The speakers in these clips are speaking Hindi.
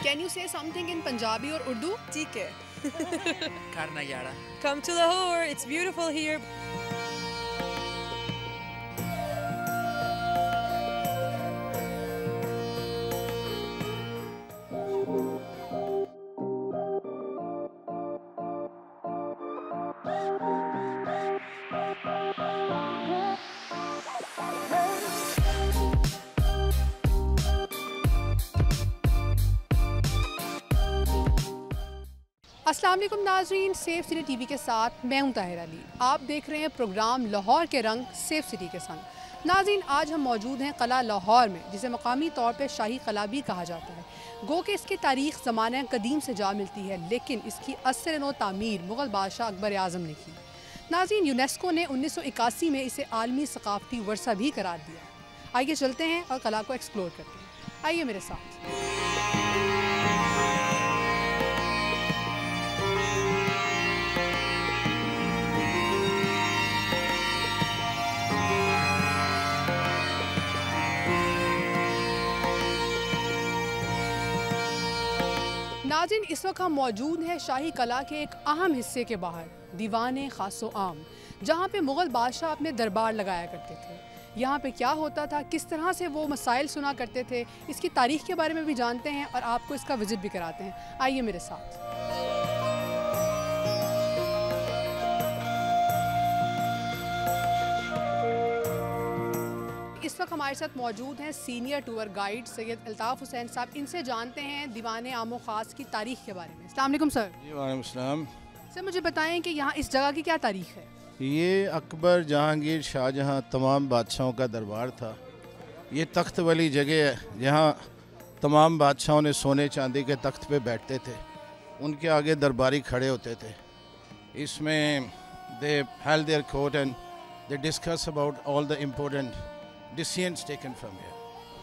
Can you say something in Punjabi or Urdu? ठीक है. करना यारा. Come to Lahore. It's beautiful here. अस्सलाम वालेकुम नाज़रीन, सेफ सिटी टीवी के साथ मैं हूं ताहिर अली। आप देख रहे हैं प्रोग्राम लाहौर के रंग सेफ सिटी के संग। नाज़रीन, आज हम मौजूद हैं क़ला लाहौर में, जिसे मकामी तौर पर शाही क़ला भी कहा जाता है। गो कि इसकी तारीख़ ज़माना कदीम से जा मिलती है, लेकिन इसकी असर नो तामीर मुग़ल बादशाह अकबर आज़म ने की। नाज़रीन, यूनेस्को ने 1981 में इसे आलमी सकाफ़ती वर्सा भी करार दिया। आइए चलते हैं और क़ला को एक्सप्लोर करते हैं। आइए मेरे साथ। नाज़रीन, इस वक्त हम मौजूद हैं शाही कला के एक अहम हिस्से के बाहर, दीवान खासो आम, जहाँ पे मुग़ल बादशाह अपने दरबार लगाया करते थे। यहाँ पे क्या होता था, किस तरह से वो मसाइल सुना करते थे, इसकी तारीख़ के बारे में भी जानते हैं और आपको इसका विज़िट भी कराते हैं। आइए मेरे साथ। इस वक्त हमारे साथ मौजूद हैं senior tour guide Syed Altaf Hussain साहब। इनसे जानते हैं दीवान आमो ख़ास की तारीख़ के बारे में। अस्सलाम वालेकुम सर। जी वालेकुम सलाम। सर, मुझे बताएं कि यहाँ इस जगह की क्या तारीख़ है? ये अकबर, जहांगीर, शाहजहां तमाम बादशाहों का दरबार था। ये तख्त वाली जगह है जहाँ तमाम बादशाहों ने सोने चांदी के तख्त पे बैठते थे, उनके आगे दरबारी खड़े होते थे। इसमें दे held there court and they discuss about all the important decisions taken from here.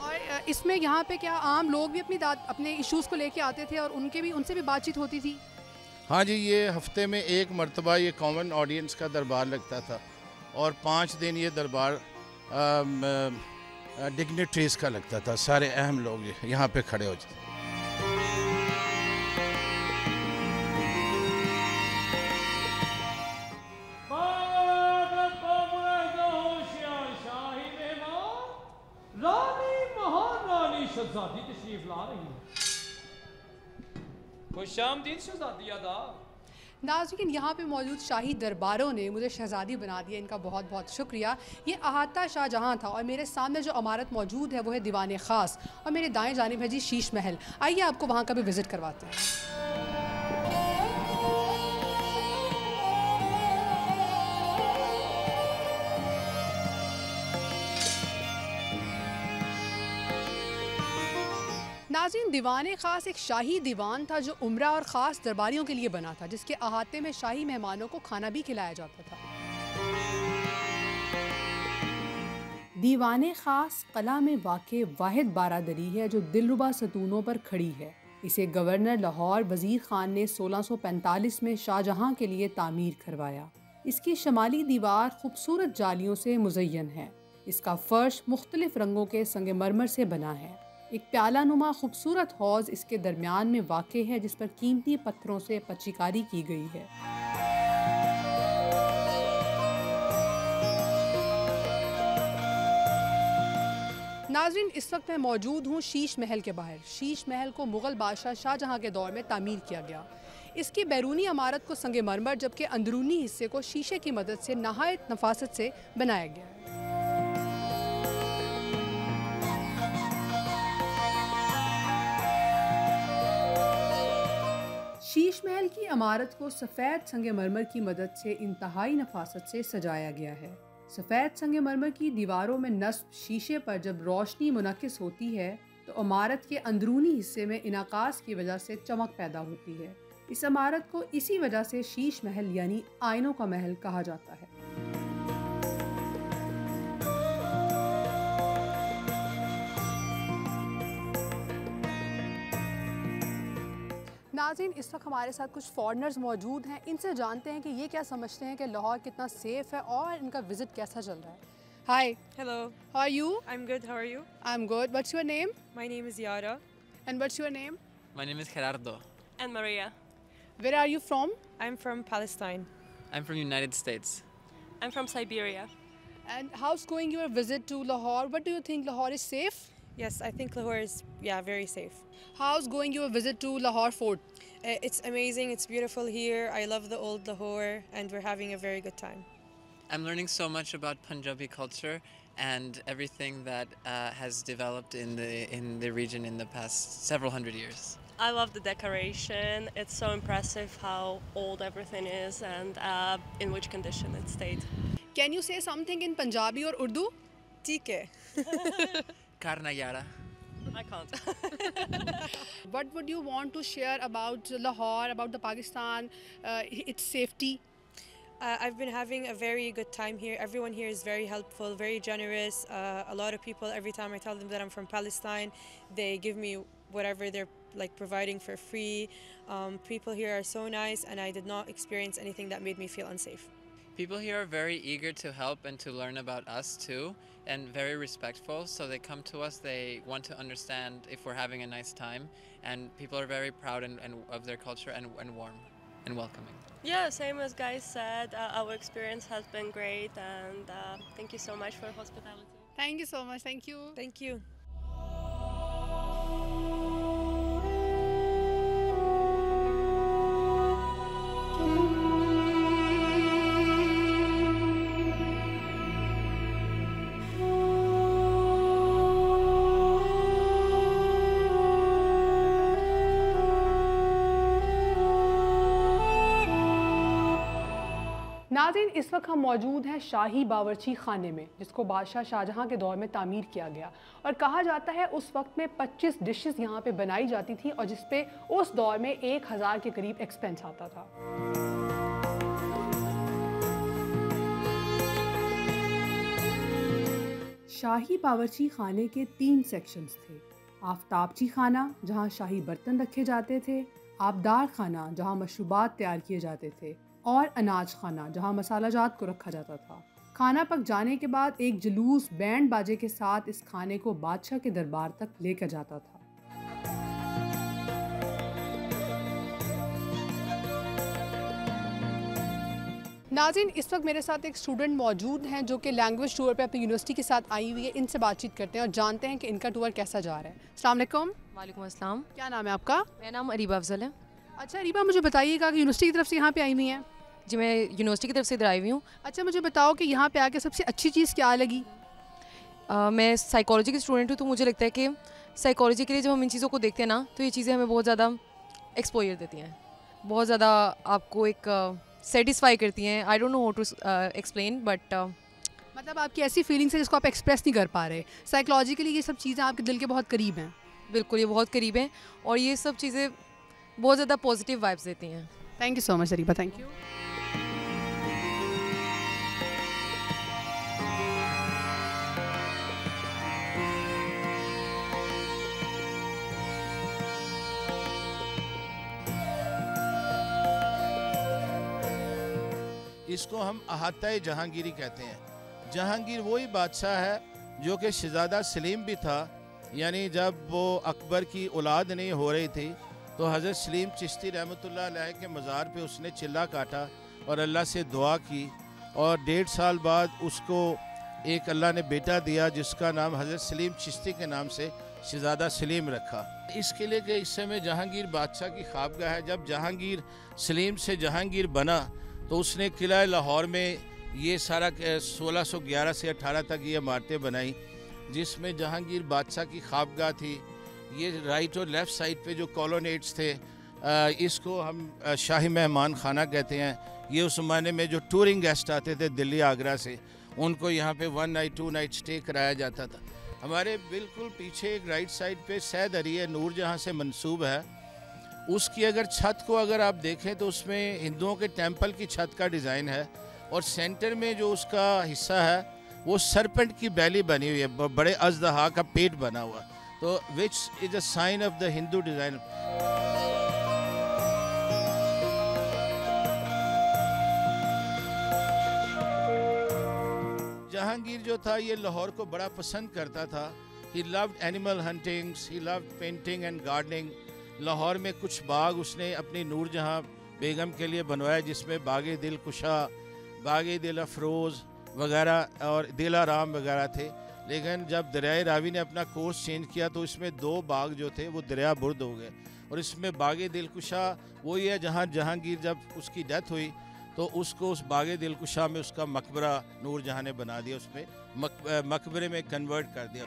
और इसमें यहाँ पे क्या आम लोग भी अपने इश्यूज़ को लेके आते थे और उनसे भी बातचीत होती थी? हाँ जी, ये हफ्ते में एक मरतबा ये कॉमन ऑडियंस का दरबार लगता था और 5 दिन ये दरबार डिग्निटरीज़ का लगता था। सारे अहम लोग यहाँ पे खड़े हो जाते। शहजादी तशरीफ ला रही है। खुशामदीद शहजादी आदाब। नाज़रीन, यहाँ पे मौजूद शाही दरबारों ने मुझे शहजादी बना दिया, इनका बहुत बहुत शुक्रिया। ये अहाता शाहजहाँ था और मेरे सामने जो इमारत मौजूद है वो है दीवान ख़ास, और मेरे दाएं जानिब है जी शीश महल। आइए आपको वहाँ का भी विज़िट करवाते हैं। नाज़रीन, दीवान ख़ास एक शाही दीवान था जो उम्रा और ख़ास दरबारियों के लिए बना था, जिसके अहाते में शाही मेहमानों को खाना भी खिलाया जाता था। दीवान ख़ास क़ला में वाक़े वाहिद बारादरी है जो दिलरुबा सतूनों पर खड़ी है। इसे गवर्नर लाहौर वज़ीर ख़ान ने 1645 में शाहजहाँ के लिए तामीर करवाया। इसकी शमाली दीवार खूबसूरत जालियों से मुज़य्यन है। इसका फ़र्श मुख्तलिफ़ रंगों के संगमरमर से बना है। एक प्याला नुमा खूबसूरत हौज़ इसके दरमियान में वाक़े है, जिस पर कीमती पत्थरों से पच्चीकारी की गई है। नाज़रीन, इस वक्त मैं मौजूद हूँ शीश महल के बाहर। शीश महल को मुग़ल बादशाह शाहजहाँ के दौर में तामीर किया गया। इसकी बैरूनी इमारत को संगमरमर, जबकि अंदरूनी हिस्से को शीशे की मदद से नहायत नफासत से बनाया गया है। शीश महल की इमारत को सफ़ेद संगमरमर की मदद से इंतहाई नफासत से सजाया गया है। सफ़ेद संगमरमर की दीवारों में नस्ब शीशे पर जब रोशनी मुनक्किस होती है तो इमारत के अंदरूनी हिस्से में इनाकास की वजह से चमक पैदा होती है। इस इमारत को इसी वजह से शीश महल यानी आइनों का महल कहा जाता है। नाज़रीन, इस वक्त हमारे साथ कुछ फॉरेनर्स मौजूद हैं, इनसे जानते हैं कि ये क्या समझते हैं कि लाहौर कितना सेफ़ है और इनका विज़िट कैसा चल रहा है। Hi, Hello. How are you? I'm good. How are you? I am good. What's your name? My name is Yara. And what's your name? My name is Gerardo. And Maria. Where are you from? I'm from Palestine. I'm from United States. I'm from Siberia. And how's going your visit to Lahore? What do you think Lahore is safe? Yes, I think Lahore is, very safe. How's going your visit to Lahore Fort? It's amazing. It's beautiful here. I love the old Lahore, and we're having a very good time. I'm learning so much about Punjabi culture and everything that has developed in the region in the past several hundred years. I love the decoration. It's so impressive how old everything is and in which condition it stayed. Can you say something in Punjabi or Urdu? Tike. Karna yara. I can't. What would you want to share about Lahore, about the Pakistan, its safety? I've been having a very good time here. Everyone here is very helpful, very generous. A lot of people, every time I tell them that I'm from Palestine, they give me whatever they're providing for free. People here are so nice, and I did not experience anything that made me feel unsafe. People here are very eager to help and to learn about us too, and very respectful. So they come to us, they want to understand if we're having a nice time, and people are very proud and of their culture and warm and welcoming. Yeah, same as guys said, our experience has been great, and thank you so much for hospitality. Thank you so much. Thank you. Thank you. नाज़रीन, इस वक्त हम मौजूद हैं शाही बावर्ची खाने में, जिसको बादशाह शाहजहां के दौर में तामीर किया गया और कहा जाता है उस वक्त में 25 डिशेस यहाँ पे बनाई जाती थी और जिस पे उस दौर में 1000 के करीब एक्सपेंस आता था। शाही बावर्ची खाने के 3 सेक्शंस थे। आफ्ताबची खाना, जहाँ शाही बर्तन रखे जाते थे, आबदार खाना, जहाँ मशरूबात तैयार किए जाते थे, और अनाज खाना, जहाँ मसाला जात को रखा जाता था। खाना पक जाने के बाद एक जुलूस बैंड बाजे के साथ इस खाने को बादशाह के दरबार तक लेकर जाता था। नाज़रीन, इस वक्त मेरे साथ एक स्टूडेंट मौजूद हैं जो कि लैंग्वेज टूर पे अपनी यूनिवर्सिटी के साथ आई हुई है। इनसे बातचीत करते हैं और जानते हैं कि इनका टूर कैसा जा रहा है। अस्सलाम वालेकुम। वालेकुम अस्सलाम। क्या नाम है आपका? मेरा नाम अरीबा अफजल है। अच्छा अरीबा, मुझे बताइएगा कि यूनिवर्सिटी की तरफ से यहाँ पे आई हुई हैं? जी, मैं यूनिवर्सिटी की तरफ से इधर आई हुई हूँ। अच्छा, मुझे बताओ कि यहाँ पे आके सबसे अच्छी चीज़ क्या लगी? मैं साइकोलॉजी की स्टूडेंट हूँ, तो मुझे लगता है कि साइकोलॉजी के लिए जब हम इन चीज़ों को देखते हैं ना, तो ये चीज़ें हमें बहुत ज़्यादा एक्सपोजर देती हैं, बहुत ज़्यादा आपको एक सेटिस्फाई करती हैं। I don't know how to explain, but मतलब आपकी ऐसी फीलिंग्स है जिसको आप एक्सप्रेस नहीं कर पा रहे। साइकोलॉजिकली ये सब चीज़ें आपके दिल के बहुत करीब हैं। बिल्कुल, ये बहुत करीब हैं और ये सब चीज़ें बहुत ज़्यादा पॉजिटिव वाइब्स देती हैं। Thank you so much Areeba, thank you. इसको हम अहाता जहांगीरी कहते हैं। जहांगीर वही बादशाह है जो कि शहजादा सलीम भी था, यानी जब वो अकबर की औलाद नहीं हो रही थी तो हज़रत सलीम चिश्ती रहमतुल्लाह अलैह के मज़ार पे उसने चिल्ला काटा और अल्लाह से दुआ की और 1.5 साल बाद उसको एक अल्लाह ने बेटा दिया जिसका नाम हज़रत सलीम चिश्ती के नाम से शहजादा सलीम रखा। इसके लिए कि इस समय जहांगीर बादशाह की ख्वाबगाह है। जब जहांगीर सलीम से जहांगीर बना तो उसने किला लाहौर में ये सारा 1611 से 18 तक ये इमारतें बनाई, जिसमें जहांगीर बादशाह की ख्वाबगाह थी। ये राइट और लेफ़्ट साइड पे जो कॉलोनेट्स थे, इसको हम शाही मेहमान खाना कहते हैं। ये उस ज़माने में जो टूरिंग गेस्ट आते थे दिल्ली आगरा से, उनको यहाँ पे 1 नाइट 2 नाइट स्टे कराया जाता था। हमारे बिल्कुल पीछे एक राइट साइड पे सैद अरिया नूर जहाँ से मंसूब है, उसकी अगर छत को अगर आप देखें तो उसमें हिंदुओं के टेंपल की छत का डिज़ाइन है और सेंटर में जो उसका हिस्सा है वो सरपेंट की बैली बनी हुई है, बड़े अजदहा का पेट बना हुआ, तो which is a sign of the Hindu design. Jahangir जो था ये लाहौर को बड़ा पसंद करता था। He loved animal huntings, he loved painting and gardening. Lahore में कुछ बाग उसने अपनी नूरजहां बेगम के लिए बनवाया, जिसमें बागे दिल कुशा, बागे दिल अफरोज़ वगैरह और दिलाराम वगैरह थे। लेकिन जब दरियाए रावी ने अपना कोर्स चेंज किया तो इसमें 2 बाग जो थे वो दरिया बुर्द हो गए, और इसमें बागे दिलकुशा वही है जहाँ जहांगीर जब उसकी डेथ हुई तो उसको उस बागे दिलकुशा में उसका मकबरा नूरजहां ने बना दिया, उसमें मकबरे में कन्वर्ट कर दिया।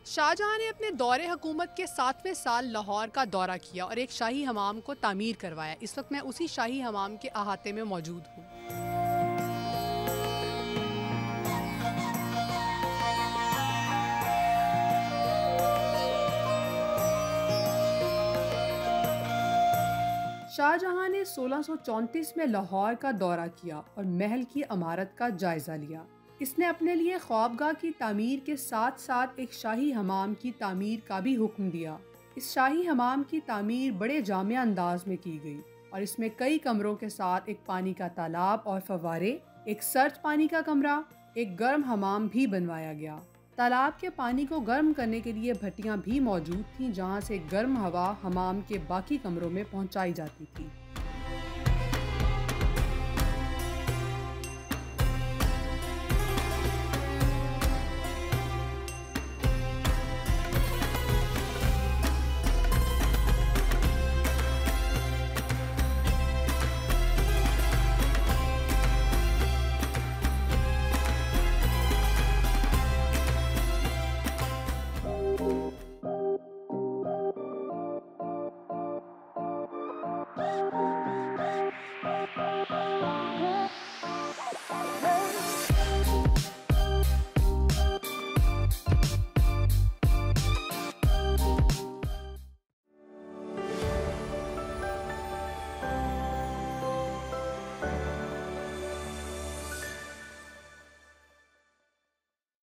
शाहजहां ने अपने दौरे हुकूमत के 7वें साल लाहौर का दौरा किया और एक शाही हमाम को तामीर करवाया। इस वक्त मैं उसी शाही हमाम के अहाते में मौजूद हूँ। शाहजहां ने 1634 में लाहौर का दौरा किया और महल की इमारत का जायजा लिया। इसने अपने लिए ख्वाबगाह की तामीर के साथ साथ एक शाही हमाम की तामीर का भी हुक्म दिया। इस शाही हमाम की तामीर बड़े जामिया अंदाज में की गई और इसमें कई कमरों के साथ एक पानी का तालाब और फव्वारे, एक सर्द पानी का कमरा, एक गर्म हमाम भी बनवाया गया। तालाब के पानी को गर्म करने के लिए भट्टियां भी मौजूद थीं, जहां से गर्म हवा हमाम के बाकी कमरों में पहुंचाई जाती थी।